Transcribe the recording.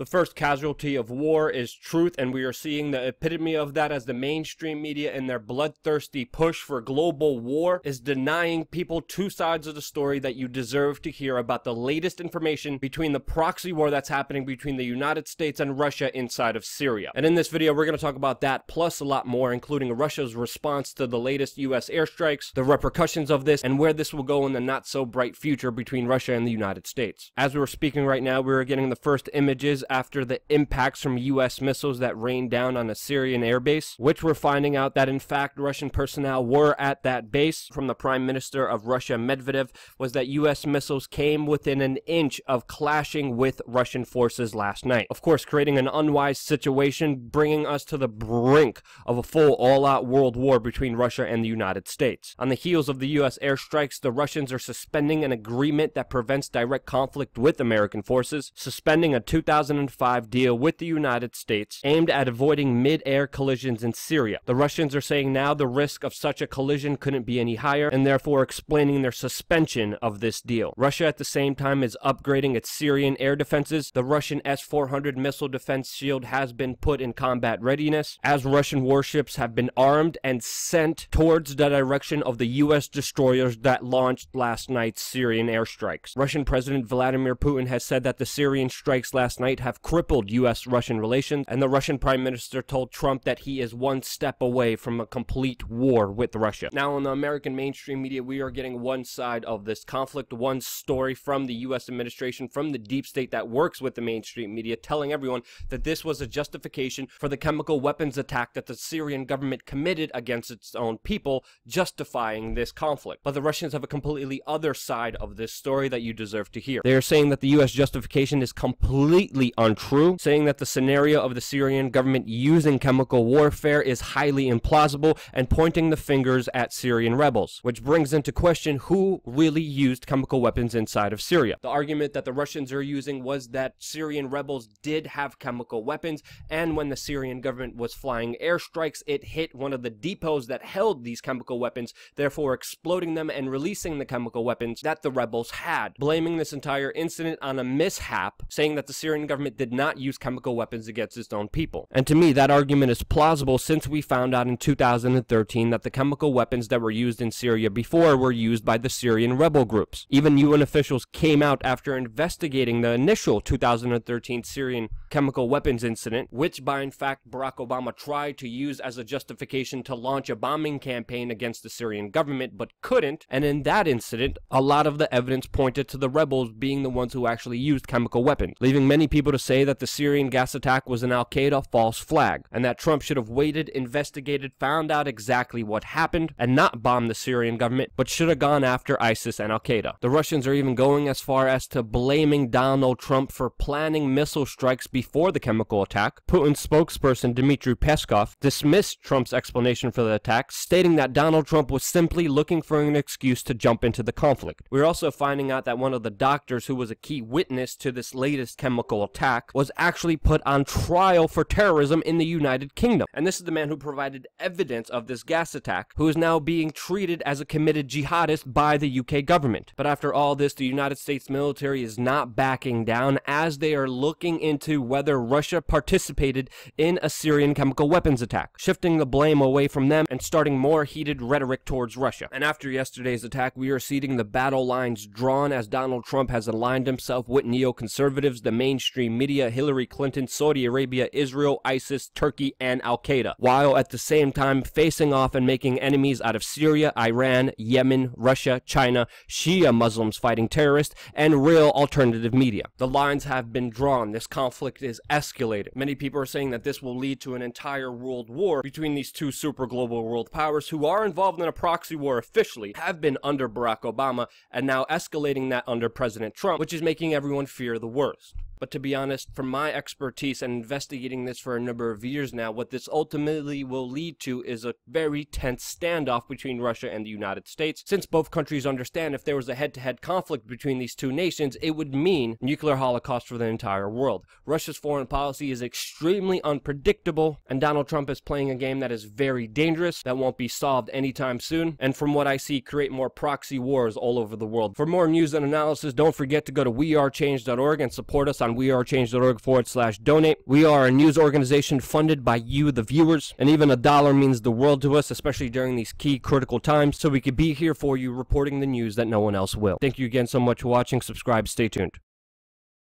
The first casualty of war is truth, and we are seeing the epitome of that as the mainstream media in their bloodthirsty push for global war is denying people two sides of the story that you deserve to hear about the latest information between the proxy war that's happening between the United States and Russia inside of Syria. And in this video, we're going to talk about that plus a lot more, including Russia's response to the latest US airstrikes, the repercussions of this, and where this will go in the not so bright future between Russia and the United States. As we're speaking right now, we're getting the first images after the impacts from US missiles that rained down on a Syrian airbase, which we're finding out that in fact Russian personnel were at that base. From the Prime Minister of Russia, Medvedev, was that US missiles came within an inch of clashing with Russian forces last night. Of course, creating an unwise situation, bringing us to the brink of a full all-out world war between Russia and the United States. On the heels of the US airstrikes, the Russians are suspending an agreement that prevents direct conflict with American forces, suspending a 2005 deal with the United States aimed at avoiding mid-air collisions in Syria. The Russians are saying now the risk of such a collision couldn't be any higher, and therefore explaining their suspension of this deal. Russia at the same time is upgrading its Syrian air defenses. The Russian S-400 missile defense shield has been put in combat readiness, as Russian warships have been armed and sent towards the direction of the US destroyers that launched last night's Syrian airstrikes. Russian President Vladimir Putin has said that the Syrian strikes last night have crippled US-Russian relations, and the Russian Prime Minister told Trump that he is one step away from a complete war with Russia. Now, on the American mainstream media, we are getting one side of this conflict, one story from the US administration, from the deep state that works with the mainstream media, telling everyone that this was a justification for the chemical weapons attack that the Syrian government committed against its own people, justifying this conflict. But the Russians have a completely other side of this story that you deserve to hear. They are saying that the US justification is completely untrue, saying that the scenario of the Syrian government using chemical warfare is highly implausible, and pointing the fingers at Syrian rebels, which brings into question who really used chemical weapons inside of Syria. The argument that the Russians are using was that Syrian rebels did have chemical weapons, and when the Syrian government was flying airstrikes, it hit one of the depots that held these chemical weapons, therefore exploding them and releasing the chemical weapons that the rebels had, blaming this entire incident on a mishap, saying that the Syrian government did not use chemical weapons against its own people. And to me, that argument is plausible, since we found out in 2013 that the chemical weapons that were used in Syria before were used by the Syrian rebel groups. Even UN officials came out after investigating the initial 2013 Syrian chemical weapons incident, which by in fact Barack Obama tried to use as a justification to launch a bombing campaign against the Syrian government, but couldn't. And in that incident, a lot of the evidence pointed to the rebels being the ones who actually used chemical weapons, leaving many people to say that the Syrian gas attack was an Al-Qaeda false flag, and that Trump should have waited, investigated, found out exactly what happened, and not bombed the Syrian government, but should have gone after ISIS and Al-Qaeda. The Russians are even going as far as to blaming Donald Trump for planning missile strikes before the chemical attack. Putin's spokesperson Dmitry Peskov dismissed Trump's explanation for the attack, stating that Donald Trump was simply looking for an excuse to jump into the conflict. We're also finding out that one of the doctors who was a key witness to this latest chemical attack was actually put on trial for terrorism in the United Kingdom. And this is the man who provided evidence of this gas attack, who is now being treated as a committed jihadist by the UK government. But after all this, the United States military is not backing down, as they are looking into whether Russia participated in a Syrian chemical weapons attack, shifting the blame away from them and starting more heated rhetoric towards Russia. And after yesterday's attack, we are seeing the battle lines drawn, as Donald Trump has aligned himself with neoconservatives, the mainstream media, Hillary Clinton, Saudi Arabia, Israel, ISIS, Turkey, and Al-Qaeda, while at the same time facing off and making enemies out of Syria, Iran, Yemen, Russia, China, Shia Muslims fighting terrorists, and real alternative media. The lines have been drawn. This conflict is escalated. Many people are saying that this will lead to an entire world war between these two super global world powers who are involved in a proxy war officially, have been under Barack Obama, and now escalating that under President Trump, which is making everyone fear the worst. But to be honest, from my expertise and investigating this for a number of years now, what this ultimately will lead to is a very tense standoff between Russia and the United States, since both countries understand if there was a head-to-head conflict between these two nations, it would mean nuclear holocaust for the entire world. Russia's foreign policy is extremely unpredictable, and Donald Trump is playing a game that is very dangerous, that won't be solved anytime soon, and from what I see, create more proxy wars all over the world. For more news and analysis, don't forget to go to wearechange.org and support us on on wearechange.org/donate. We are a news organization funded by you, the viewers, and even $1 means the world to us, especially during these key critical times, so we could be here for you reporting the news that no one else will. Thank you again so much for watching. Subscribe, stay tuned.